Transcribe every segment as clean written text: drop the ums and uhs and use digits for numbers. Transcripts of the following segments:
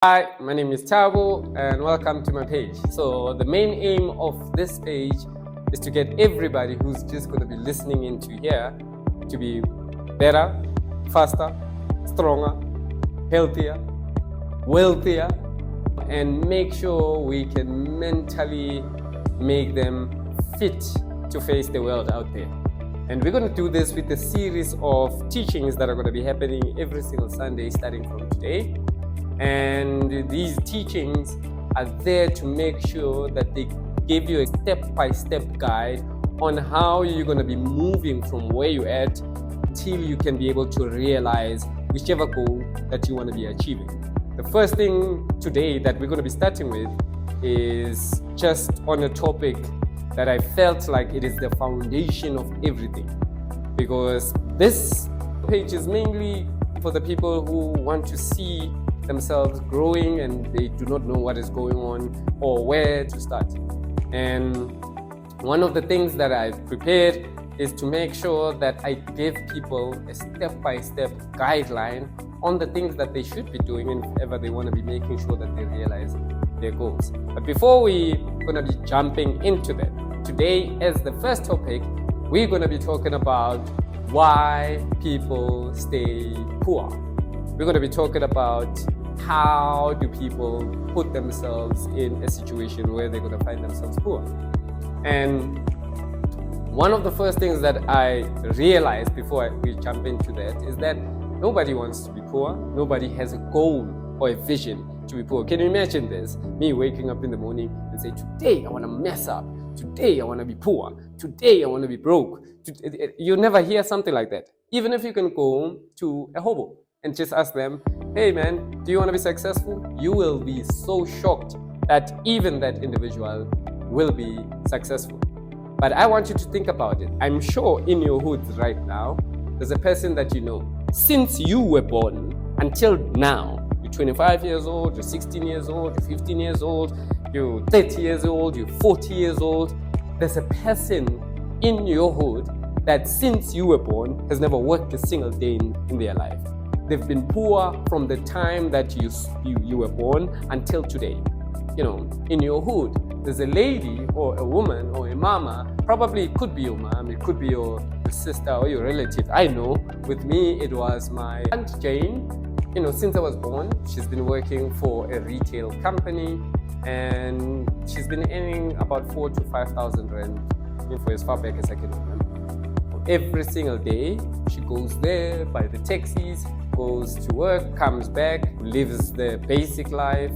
Hi, my name is Tabo and welcome to my page. So the main aim of this page is to get everybody who's just going to be listening into here to be better, faster, stronger, healthier, wealthier, and make sure we can mentally make them fit to face the world out there. And we're going to do this with a series of teachings that are going to be happening every single Sunday starting from today. And these teachings are there to make sure that they give you a step-by-step guide on how you're going to be moving from where you're at until you can be able to realize whichever goal that you want to be achieving. The first thing today that we're going to be starting with is just on a topic that I felt like it is the foundation of everything, because this page is mainly for the people who want to see themselves growing and they do not know what is going on or where to start. And one of the things that I've prepared is to make sure that I give people a step-by-step guideline on the things that they should be doing if ever they want to be making sure that they realize their goals. But before we're going to be jumping into that, today as the first topic, we're going to be talking about why people stay poor. We're going to be talking about how do people put themselves in a situation where they're going to find themselves poor. And one of the first things that I realized before we jump into that is that nobody wants to be poor. Nobody has a goal or a vision to be poor. Can you imagine this? Me waking up in the morning and say, today I want to mess up. Today I want to be poor. Today I want to be broke. You never hear something like that. Even if you can go to a hobo and just ask them, hey man, do you want to be successful? You will be so shocked that even that individual will be successful. But I want you to think about it. I'm sure in your hood right now, there's a person that you know. Since you were born until now, you're 25 years old, you're 16 years old, you're 15 years old, you're 30 years old, you're 40 years old. There's a person in your hood that since you were born has never worked a single day in their life. They've been poor from the time that you were born until today. You know, in your hood, there's a lady or a woman or a mama, probably it could be your mom, it could be your sister or your relative. I know, with me, it was my Aunt Jane. You know, since I was born, she's been working for a retail company and she's been earning about 4,000 to 5,000 rand for as far back as I can remember. Every single day, she goes there, buy the taxis, goes to work, comes back, lives the basic life.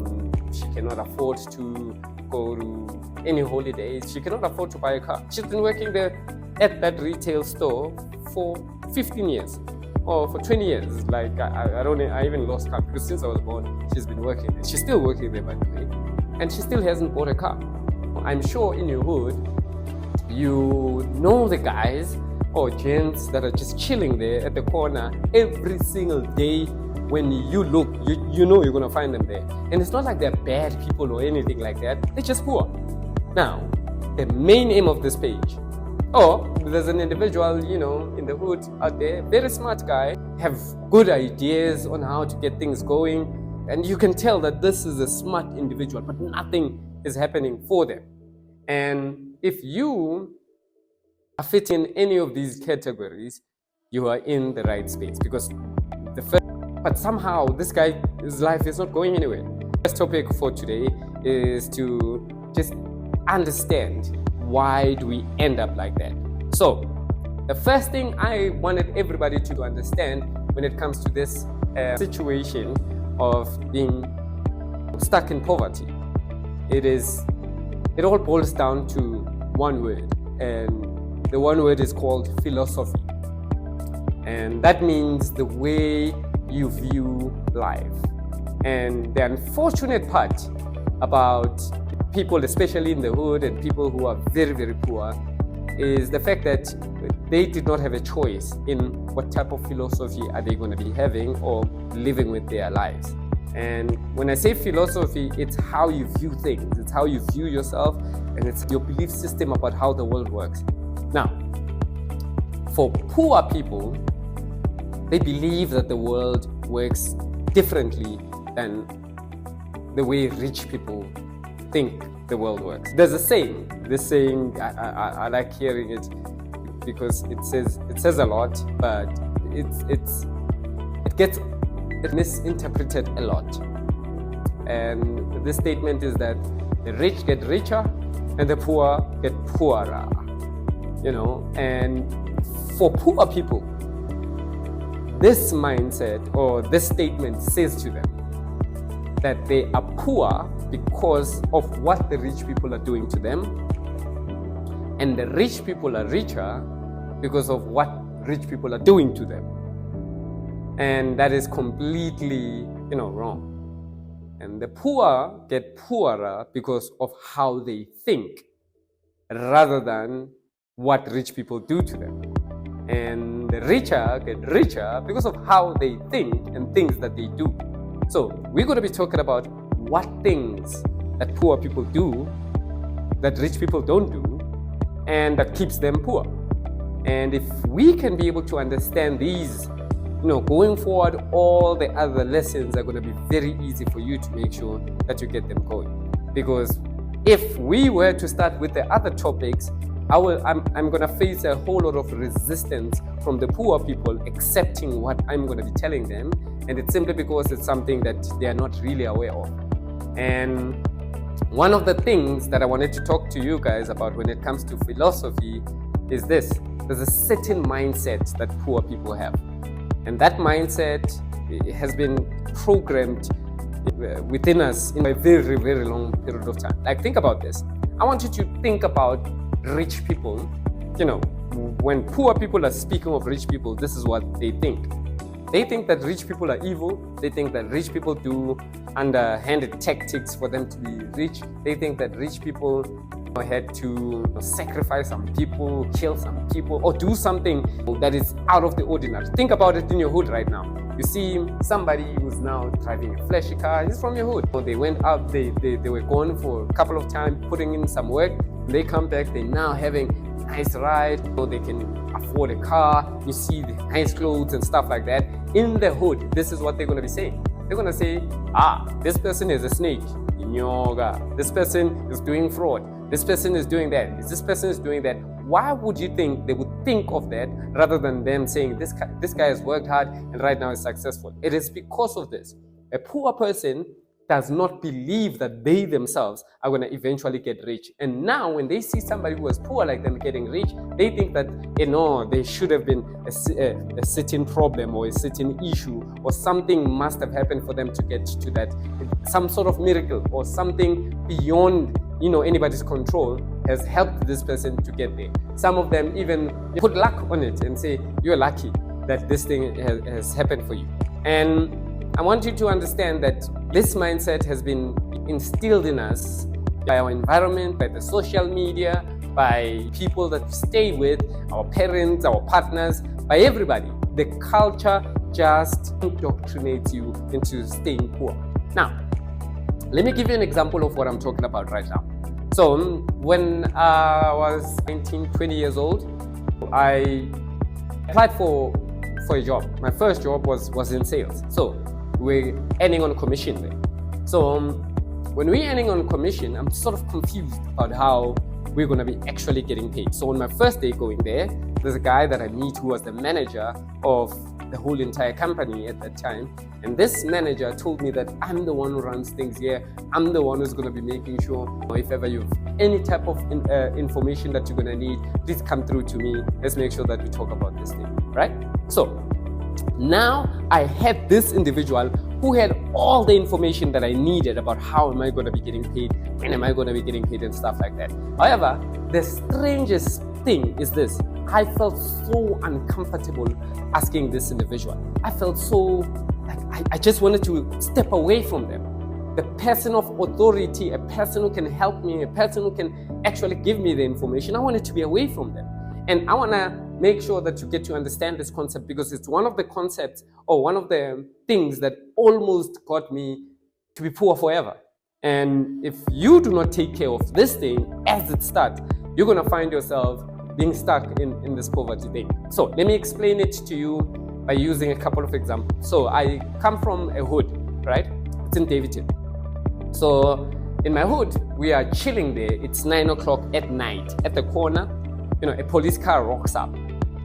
She cannot afford to go to any holidays. She cannot afford to buy a car. She's been working there at that retail store for 15 years or for 20 years. Like I even lost count because since I was born, she's been working there. She's still working there, by the way, and she still hasn't bought a car. I'm sure in your hood, you know the guys or gents that are just chilling there at the corner every single day. When you look, you know you're going to find them there. And it's not like they're bad people or anything like that. They're just poor. Now, the main aim of this page, there's an individual, you know, in the hood out there, very smart guy, have good ideas on how to get things going. And you can tell that this is a smart individual, but nothing is happening for them. And if you are fitting in any of these categories, you are in the right space, because but somehow this guy's life is not going anywhere. The first topic for today is to just understand why do we end up like that. So the first thing I wanted everybody to understand when it comes to this situation of being stuck in poverty, it all boils down to one word, and the one word is called philosophy. And that means the way you view life. And the unfortunate part about people, especially in the hood and people who are very, very poor, is the fact that they did not have a choice in what type of philosophy are they going to be having or living with their lives. And when I say philosophy, it's how you view things, it's how you view yourself, and it's your belief system about how the world works. Now, for poor people, they believe that the world works differently than the way rich people think the world works. There's a saying. This saying, I like hearing it because it says a lot, but it gets misinterpreted a lot. And this statement is that the rich get richer and the poor get poorer. And for poor people, this mindset or this statement says to them that they are poor because of what the rich people are doing to them, and the rich people are richer because of what rich people are doing to them. And that is completely, wrong. And the poor get poorer because of how they think, rather than what rich people do to them. And the richer get richer because of how they think and things that they do. So we're going to be talking about what things that poor people do that rich people don't do, and that keeps them poor. And if we can be able to understand these, going forward, all the other lessons are going to be very easy for you to make sure that you get them going. Because if we were to start with the other topics, I'm going to face a whole lot of resistance from the poor people accepting what I'm going to be telling them. And it's simply because it's something that they are not really aware of. And one of the things that I wanted to talk to you guys about when it comes to philosophy is this. There's a certain mindset that poor people have. And that mindset has been programmed within us in a very, very long period of time. Like, think about this. I want you to think about rich people. When poor people are speaking of rich people, this is what they think. They think that rich people are evil. They think that rich people do underhanded tactics for them to be rich. They think that rich people had to sacrifice some people, kill some people, or do something that is out of the ordinary. Think about it in your hood right now. You see somebody who's now driving a flashy car. He's from your hood. They went out, they were gone for a couple of times, putting in some work. They come back, they're now having a nice ride, so they can afford a car. You see the nice clothes and stuff like that. In the hood, this is what they're going to be saying. They're going to say, this person is a snake. This person is doing fraud. This person is doing that. This person is doing that. Why would you think they would think of that rather than them saying, this guy has worked hard and right now is successful? It is because of this. A poor person does not believe that they themselves are going to eventually get rich. And now when they see somebody who was poor like them getting rich, they think that, there should have been a certain problem or a certain issue, or something must have happened for them to get to that. Some sort of miracle or something beyond anybody's control has helped this person to get there. Some of them even put luck on it and say, you're lucky that this thing has happened for you. And I want you to understand that this mindset has been instilled in us by our environment, by the social media, by people that we stay with, our parents, our partners, by everybody. The culture just indoctrinates you into staying poor. Now, let me give you an example of what I'm talking about right now. So when I was 19, 20 years old, I applied for a job. My first job was in sales. So we're earning on commission there. So when we're earning on commission, I'm sort of confused about how we're going to be actually getting paid. So on my first day going there, there's a guy that I meet who was the manager of the whole entire company at that time. And this manager told me that I'm the one who runs things here. I'm the one who's going to be making sure if ever you have any type of information that you're going to need, please come through to me. Let's make sure that we talk about this thing, right? So now I had this individual who had all the information that I needed about how am I going to be getting paid, when am I going to be getting paid and stuff like that. However, the strangest thing is this. I felt so uncomfortable asking this individual. I felt so like I just wanted to step away from them. The person of authority, a person who can help me, a person who can actually give me the information, I wanted to be away from them. And I want to make sure that you get to understand this concept, because it's one of the concepts or one of the things that almost got me to be poor forever. And if you do not take care of this thing as it starts, you're going to find yourself being stuck in this poverty thing. So let me explain it to you by using a couple of examples. So I come from a hood, right? It's in Davidton. So in my hood, we are chilling there. It's 9 o'clock at night. At the corner, a police car rocks up.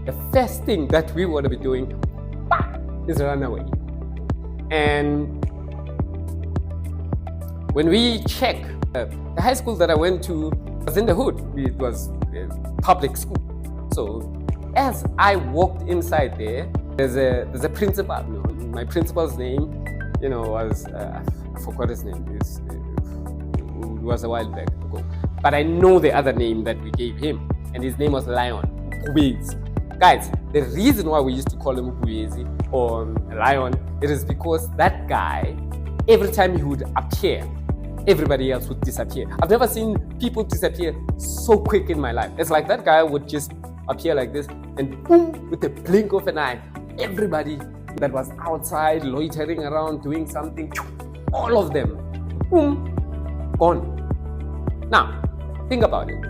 The first thing that we want to be doing is run away. And when we check, the high school that I went to was in the hood. It was a public school. So as I walked inside there, there's a principal. My principal's name, was I forgot his name. It was a while back ago. But I know the other name that we gave him, and his name was Lion. Guys, the reason why we used to call him Ubuyezi or Lion, it is because that guy, every time he would appear, everybody else would disappear. I've never seen people disappear so quick in my life. It's like that guy would just appear like this, and boom, with a blink of an eye, everybody that was outside loitering around doing something, all of them, boom, gone. Now, think about it.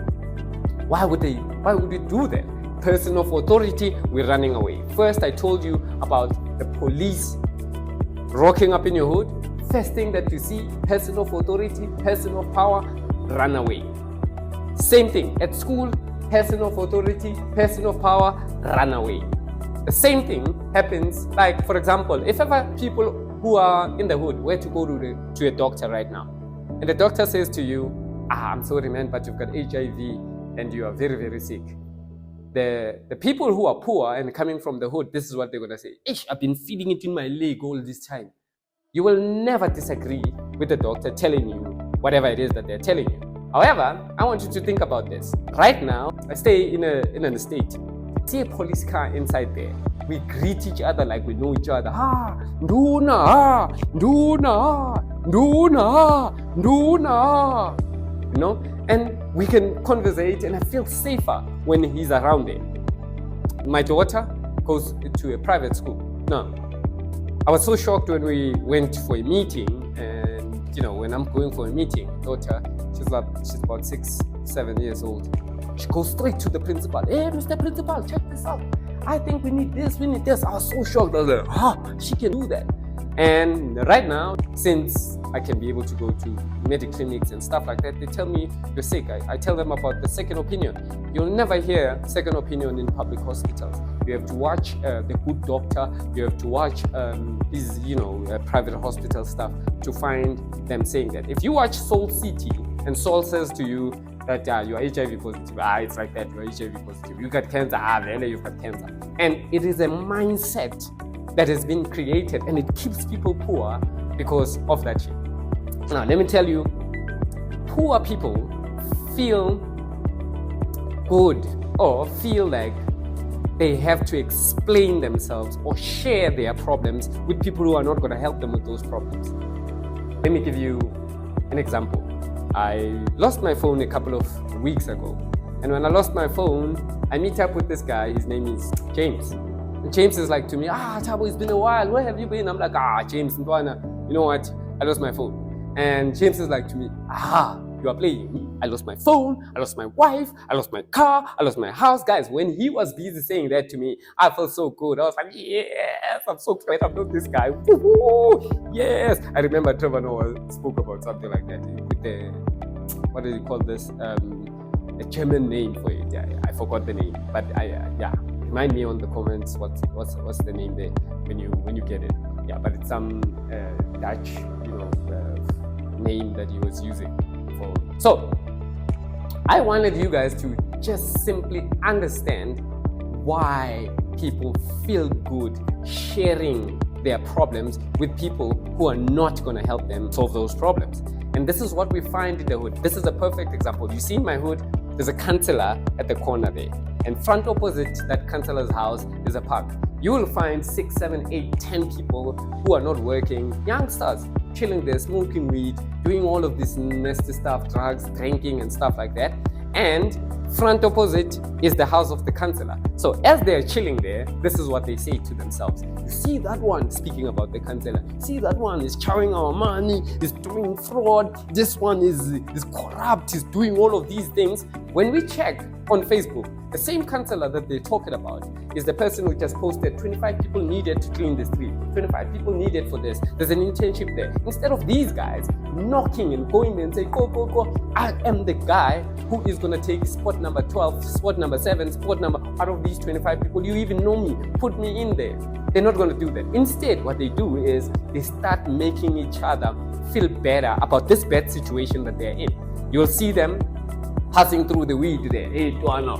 Why would we do that? Person of authority, we're running away. First, I told you about the police rocking up in your hood. First thing that you see, person of authority, person of power, run away. Same thing at school, person of authority, person of power, run away. The same thing happens, like for example, if ever people who are in the hood were to go to a doctor right now, and the doctor says to you, I'm sorry man, but you've got HIV and you are very, very sick. The people who are poor and coming from the hood, this is what they're going to say. I've been feeling it in my leg all this time. You will never disagree with the doctor telling you whatever it is that they're telling you. However, I want you to think about this. Right now, I stay in an estate. See a police car inside there. We greet each other like we know each other. Nduna, Nduna, Nduna, Nduna. And we can conversate, and I feel safer when he's around there. My daughter goes to a private school. Now, I was so shocked when we went for a meeting, and when I'm going for a meeting, daughter, she's about 6-7 years old. She goes straight to the principal. Hey, Mr. Principal, check this out. I think we need this, we need this. I was so shocked. I was like, she can do that. And right now, since I can be able to go to medical clinics and stuff like that, they tell me you're sick. I tell them about the second opinion. You'll never hear second opinion in public hospitals. You have to watch the good doctor. You have to watch these, private hospital stuff to find them saying that. If you watch Soul City and Soul says to you that you are HIV positive, it's like that, you are HIV positive. You got cancer, really, you've got cancer. And it is a mindset that has been created, and it keeps people poor because of that shit. Now, let me tell you, poor people feel good or feel like they have to explain themselves or share their problems with people who are not going to help them with those problems. Let me give you an example. I lost my phone a couple of weeks ago. And when I lost my phone, I meet up with this guy. His name is James. And James is like to me, Thabo, it's been a while. Where have you been? I'm like, James, you know what? I lost my phone. And James is like to me, you are playing. I lost my phone, I lost my wife, I lost my car, I lost my house. Guys, when he was busy saying that to me, I felt so good. I was like, yes, I'm so glad I'm not this guy. Woo-hoo, yes. I remember Trevor Noah spoke about something like that with the, what did he call this? A German name for it. Yeah, I forgot the name. But remind me on the comments what's the name there when you get it. Yeah, but it's some Dutch, name that he was using. So I wanted you guys to just simply understand why people feel good sharing their problems with people who are not going to help them solve those problems. And this is what we find in the hood. This is a perfect example. You see in my hood, there's a councillor at the corner there. And front opposite that councillor's house is a park. You will find 6, 7, 8, 10 people who are not working, youngsters, chilling there, smoking weed, doing all of this nasty stuff, drugs, drinking and stuff like that. And Front opposite is the house of the counselor. So as they're chilling there, this is what they say to themselves. You see that one speaking about the counselor. See that one is chowing our money, is doing fraud. This one is corrupt, is doing all of these things. When we check on Facebook, the same counselor that they're talking about is the person who just posted 25 people needed to clean the street, 25 people needed for this. There's an internship there. Instead of these guys knocking and going there and saying, go, go, go, I am the guy who is going to take spot number 12, spot number 7, spot number out of these 25 people. You even know me, put me in there. They're not going to do that. Instead, what they do is they start making each other feel better about this bad situation that they're in. You'll see them passing through the weed there. Hey, Tuana.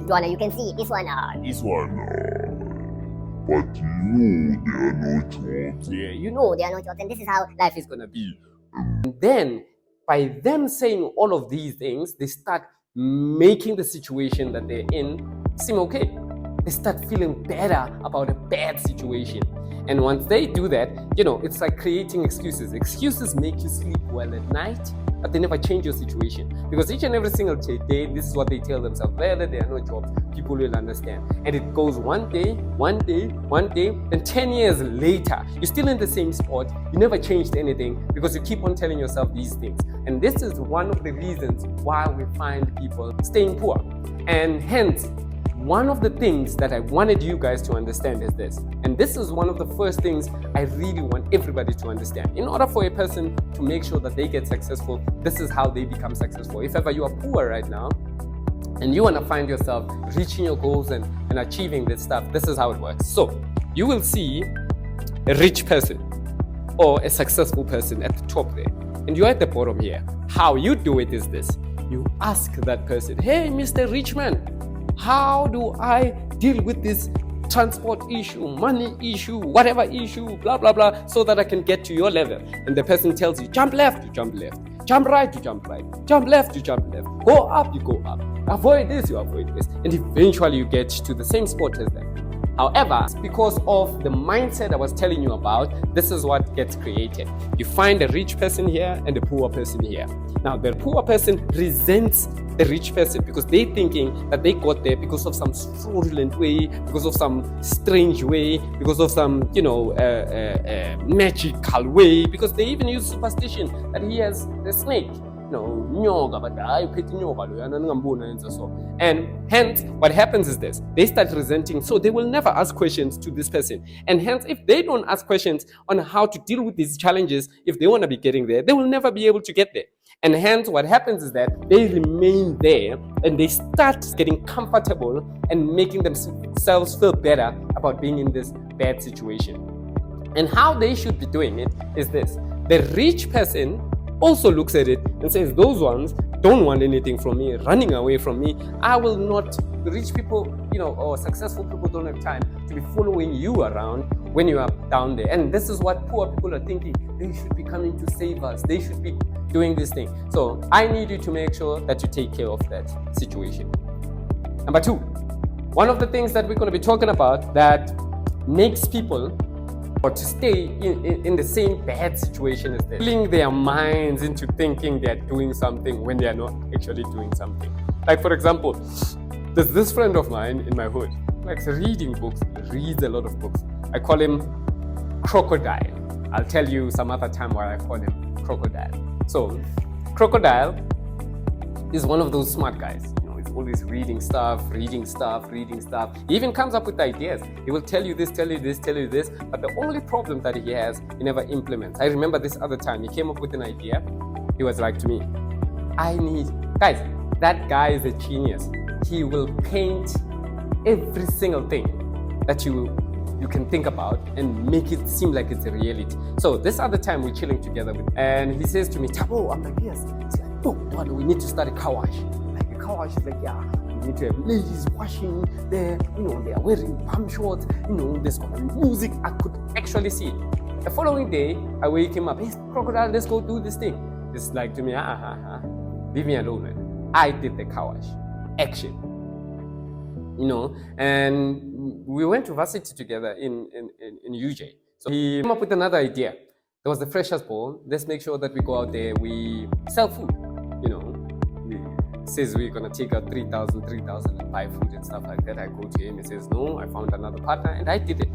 Tuana, you can see this one. This one. But you know they are not jobs. Yeah, you know they are not jobs, and this is how life is gonna be. And then, by them saying all of these things, they start making the situation that they're in seem okay. They start feeling better about a bad situation. And once they do that, it's like creating excuses. Excuses make you sleep well at night, but they never change your situation. Because each and every single day, this is what they tell themselves. Whether there are no jobs, people will understand. And it goes one day, then 10 years later, you're still in the same spot. You never changed anything because you keep on telling yourself these things. And this is one of the reasons why we find people staying poor. And hence, one of the things that I wanted you guys to understand is this. And this is one of the first things I really want everybody to understand. In order for a person to make sure that they get successful, this is how they become successful. If ever you are poor right now, and you want to find yourself reaching your goals and achieving this stuff, this is how it works. So, you will see a rich person or a successful person at the top there. And you're at the bottom here. How you do it is this. You ask that person, hey, Mr. Richman, how do I deal with this transport issue, money issue, whatever issue, blah, blah, blah, so that I can get to your level? And the person tells you, jump left, you jump left. Jump right, you jump right. Jump left, you jump left. Go up, you go up. Avoid this, you avoid this. And eventually you get to the same spot as them. However, because of the mindset I was telling you about, this is what gets created. You find a rich person here and a poor person here. Now, the poor person resents the rich person because they're thinking that they got there because of some fraudulent way, because of some strange way, because of some, magical way, because they even use superstition that he has a snake. Nyoga, but I put nyoga, and hence what happens is this: they start resenting, so they will never ask questions to this person. And hence, if they don't ask questions on how to deal with these challenges, if they want to be getting there, they will never be able to get there. And hence, what happens is that they remain there and they start getting comfortable and making themselves feel better about being in this bad situation. And how they should be doing it is this: the rich person also looks at it and says, those ones don't want anything from me, running away from me. I will not. The rich people, or successful people don't have time to be following you around when you are down there. And this is what poor people are thinking. They should be coming to save us. They should be doing this thing. So I need you to make sure that you take care of that situation. Number 2, one of the things that we're going to be talking about that makes people or to stay in the same bad situation as them, filling their minds into thinking they're doing something when they are not actually doing something. Like, for example, there's this friend of mine in my hood, likes reading books, reads a lot of books. I call him Crocodile. I'll tell you some other time why I call him Crocodile. So, Crocodile is one of those smart guys. He's always reading stuff. He even comes up with ideas. He will tell you this, tell you this. But the only problem that he has, he never implements. I remember this other time, he came up with an idea. He was like to me, guys, that guy is a genius. He will paint every single thing that you can think about and make it seem like it's a reality. So this other time we're chilling together and he says to me, Tabo, I'm like, yes. He's like, oh, what, we need to start a car wash. Like a car wash is like, yeah, we need to have ladies washing there, they are wearing palm shorts, there's gonna be music. I could actually see it. The following day, I wake him up, hey, Crocodile, let's go do this thing. It's like to me, leave me alone, man. I did the car wash. Action. And we went to varsity together in UJ. So he came up with another idea. There was the freshers ball. Let's make sure that we go out there, we sell food. says we're gonna take out 3,000 and buy food and stuff like that. I go to him, he says, no, I found another partner, and I did it.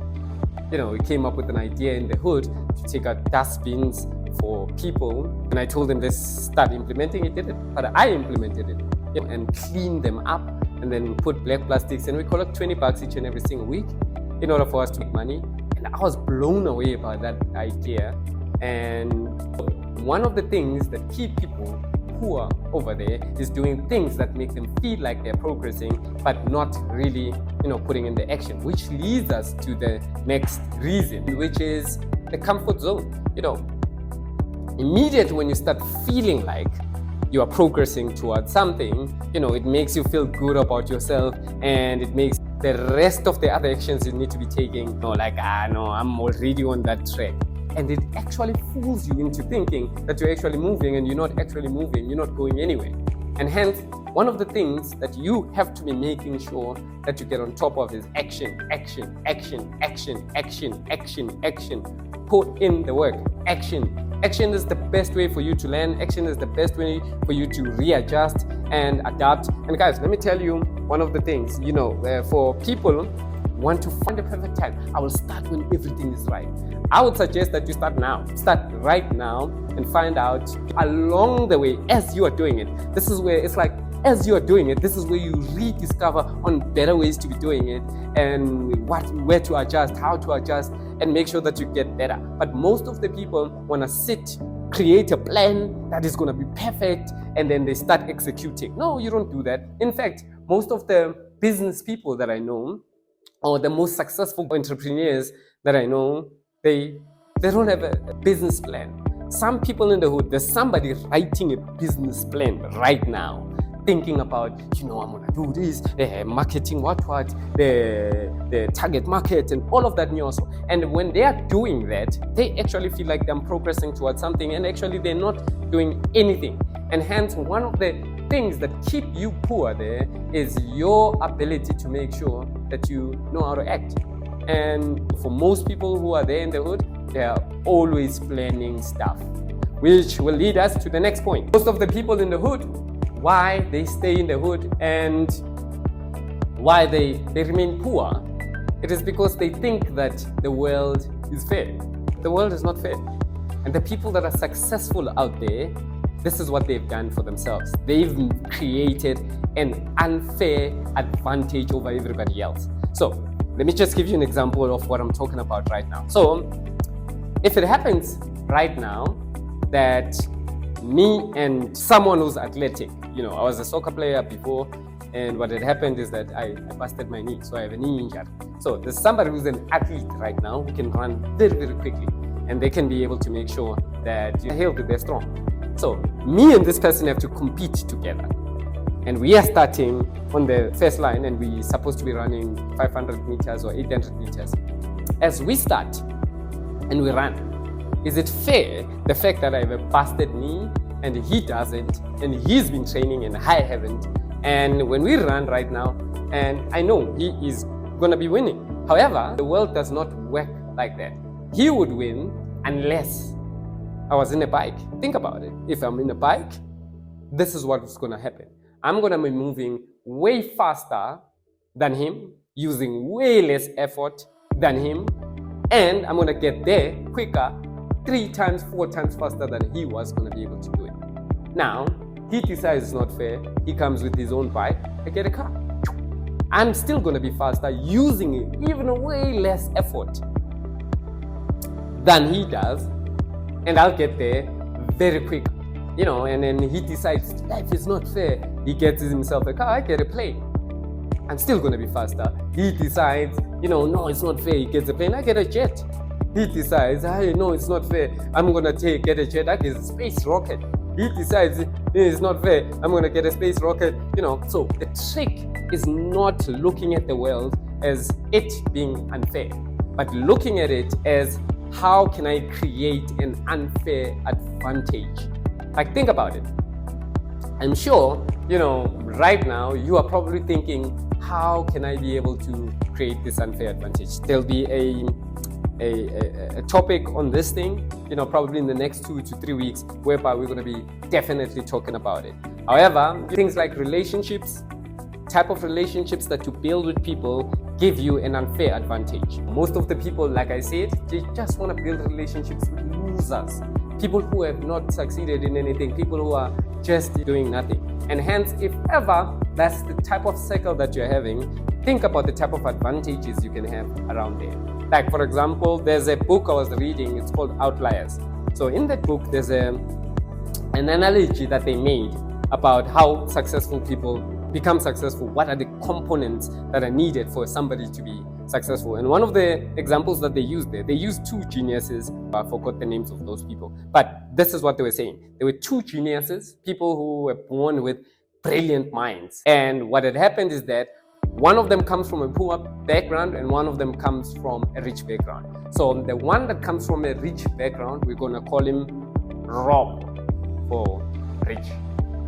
We came up with an idea in the hood to take out dustbins for people, and I told them, let's start implementing it. Did it, but I implemented it and cleaned them up, and then put black plastics, and we collect $20 each and every single week in order for us to make money. And I was blown away by that idea. And one of the things that keep people poor over there is doing things that make them feel like they're progressing, but not really, putting in the action, which leads us to the next reason, which is the comfort zone. Immediately when you start feeling like you are progressing towards something, it makes you feel good about yourself, and it makes the rest of the other actions you need to be taking, no, I'm already on that track. And it actually fools you into thinking that you're actually moving, and you're not actually moving, you're not going anywhere. And hence, one of the things that you have to be making sure that you get on top of is action, action, action, action, action, action, action. Put in the work, action. Action is the best way for you to learn. Action is the best way for you to readjust and adapt. And guys, let me tell you one of the things, for people want to find the perfect time, I will start when everything is right. I would suggest that you start now. Start right now and find out along the way as you are doing it. This is where it's like, as you are doing it, this is where you rediscover on better ways to be doing it, and where to adjust, how to adjust, and make sure that you get better. But most of the people want to create a plan that is going to be perfect, and then they start executing. No, you don't do that. In fact, most of the business people that I know, or the most successful entrepreneurs that I know, they don't have a business plan. Some people in the hood, there's somebody writing a business plan right now, thinking about, I'm gonna do this, marketing, the target market, and all of that also. And when they are doing that, they actually feel like they're progressing towards something, and actually they're not doing anything. And hence, one of the things that keep you poor there is your ability to make sure that you know how to act. And for most people who are there in the hood, they are always planning stuff, which will lead us to the next point. Most of the people in the hood, why they stay in the hood and why they remain poor, it is because they think that the world is fair. The world is not fair. And the people that are successful out there, this is what they've done for themselves. They've created an unfair advantage over everybody else. So let me just give you an example of what I'm talking about right now. So if it happens right now that me and someone who's athletic, I was a soccer player before, and what had happened is that I busted my knee, so I have a knee injury. So there's somebody who's an athlete right now who can run very, very quickly, and they can be able to make sure that you're healthy, they're strong. So me and this person have to compete together. And we are starting on the first line, and we're supposed to be running 500 meters or 800 meters. As we start and we run, is it fair, the fact that I have a busted knee and he doesn't, and he's been training and I haven't, and when we run right now, and I know he is going to be winning. However, the world does not work like that. He would win unless I was in a bike. Think about it. If I'm in a bike, this is what's going to happen. I'm going to be moving way faster than him, using way less effort than him, and I'm going to get there quicker, 3 times, 4 times faster than he was going to be able to do it. Now, he decides it's not fair. He comes with his own bike. I get a car. I'm still going to be faster, using even way less effort than he does, and I'll get there very quick. And then he decides life is not fair. He gets himself a car, I get a plane. I'm still going to be faster. He decides, no, it's not fair. He gets a plane, I get a jet. He decides, no, it's not fair. I'm going to get a jet, I get a space rocket. He decides it's not fair. I'm going to get a space rocket. So the trick is not looking at the world as it being unfair, but looking at it as how can I create an unfair advantage? Like, think about it. I'm sure, right now you are probably thinking, how can I be able to create this unfair advantage? There'll be a a topic on this thing, probably in the next 2 to 3 weeks, whereby we're going to be definitely talking about it. However, things like relationships, type of relationships that you build with people give you an unfair advantage. Most of the people, like I said, they just want to build relationships with losers, people who have not succeeded in anything, people who are just doing nothing. And hence, if ever that's the type of circle that you're having, think about the type of advantages you can have around there. Like, for example, there's a book I was reading, it's called Outliers. So in that book, there's an analogy that they made about how successful people become successful. What are the components that are needed for somebody to be successful? And one of the examples that they used there, they used two geniuses. I forgot the names of those people, but this is what they were saying. There were two geniuses, people who were born with brilliant minds. And what had happened is that one of them comes from a poor background and one of them comes from a rich background. So the one that comes from a rich background, we're going to call him Rob for rich.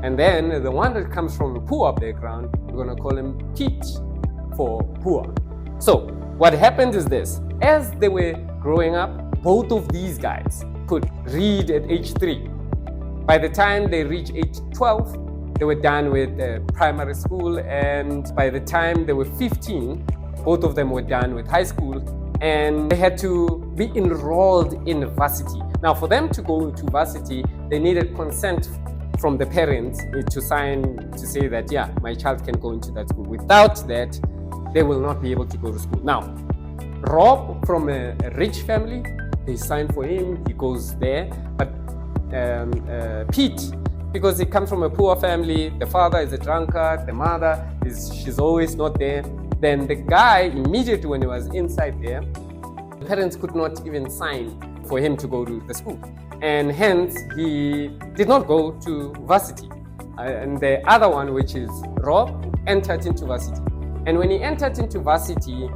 And then the one that comes from a poor background, we're going to call him Pete for poor. So what happened is this: as they were growing up, both of these guys could read at age 3. By the time they reached age 12, they were done with primary school, and by the time they were 15, both of them were done with high school, and they had to be enrolled in varsity. Now, for them to go to varsity, they needed consent from the parents to sign to say that, yeah, my child can go into that school. Without that, they will not be able to go to school. Now, Rob, from a rich family, they sign for him, he goes there. But Pete, because he comes from a poor family, the father is a drunkard, the mother she's always not there. Then the guy, immediately when he was inside there, the parents could not even sign for him to go to the school. And hence, he did not go to varsity. And the other one, which is Rob, entered into varsity. And when he entered into varsity,